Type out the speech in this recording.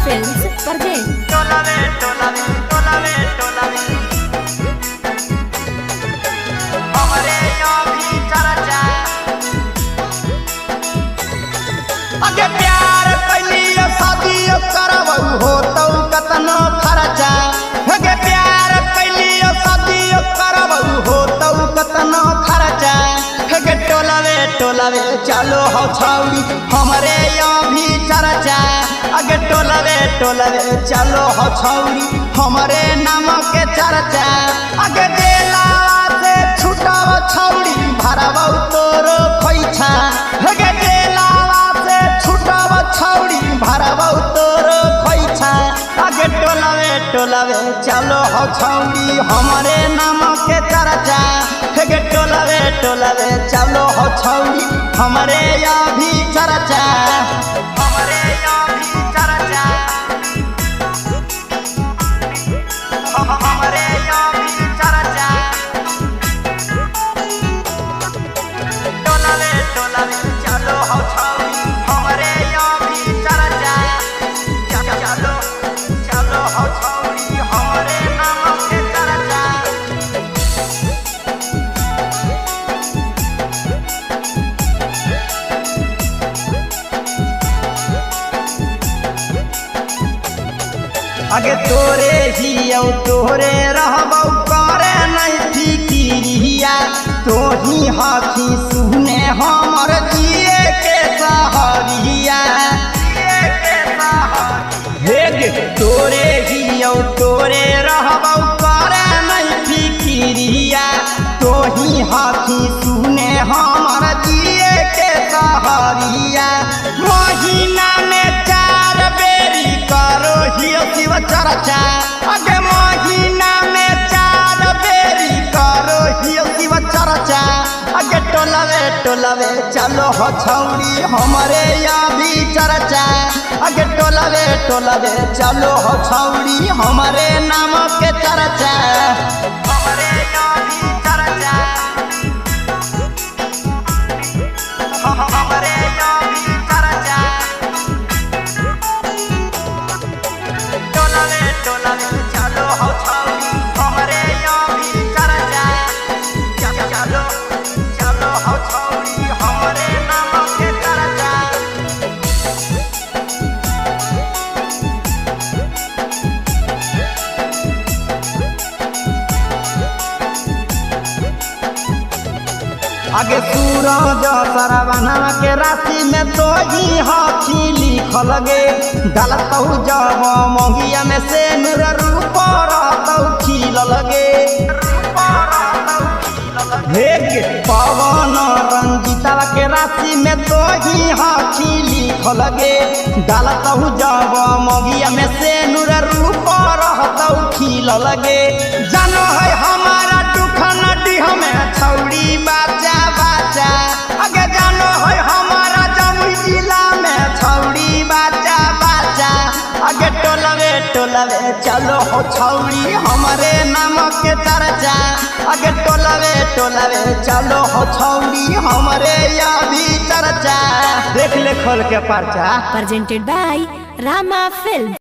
Films present. अगे प्यार कैलियो शादी करबहु हो तो कतनो खर्चा। अगे प्यार कैलियो शादी करबहु हो तो कतनो खर्चा। अगे टोलावे चलो हो छौड़ी हमरे अभी चर्चा। अगे टोलावे चलो हो छौड़ी हमरे नाम के चर्चा। अगे जेला से छुटाव छौड़ी भरबौ तोरो खोइछा। अगे जेला से छुटाव छौड़ी भरबौ तोरो खोइछा। अगे टोलावे चलो हो छौड़ी हमरे नाम के चर्चा। अगे टोलावे चलो हो छौड़ी हमरे अभी चर्चा। हमरे अभी चर्चा। हमरे अभी चर्चा। टोलावे चलो हो छौड़ी हमरे अभी चर्चा। चलो हो छौड़ी हमरे नाम के चर्चा। अगे तोरे हियौ तोरे रहबौ करे नहीं फिकिरिया। तोही हाथी सुने हमर जिए के सहरिया। हेगे तोरे हियौ तोरे रहबौ करे नहीं फिकिरिया। तोही हाथी सुने हमर जिए के सहरिया। महीना में 4 बेरी करो हियो शिव चर्चा। अगे महीना में 4 बेरी करो हियो शिव चर्चा। अगे टोलावे चलो हो छौड़ी हमरे अभी चर्चा। अगे टोलावे चलो हो छौड़ी हमरे नाम के चर्चा। हमरे अभी चर्चा। हमरे अभी चर्चा। टोलावे चलो हो छौड़ी हमरे अभी चर्चा। चलो हो छौड़ी हमरे नाम के चर्चा। आगे सूरज सरवना के राशि में तो ही हाथी लिखल गे। डालतौ जब मोगिया में से नूर रूप रहतौ खिलल गे। हेगे पवन रंजिता के राशि में तो ही हाथी लिखल गे। डालतौ जब मोगिया में से नूर रूप रहतौ खिलल गे। जानो है हमारा दुखन डीह में छौड़ी बाचा बाचा। अगे जानो है हमारा जमुई जिला में छौड़ी बाचा बाचा। अगे टोलावे चलो हो छौड़ी हमरे नाम के चर्चा। अगे टोलावे चलो हो छौड़ी हमरे अभी चर्चा। देख ले खोल के पर्चा। Presented by Rama Films.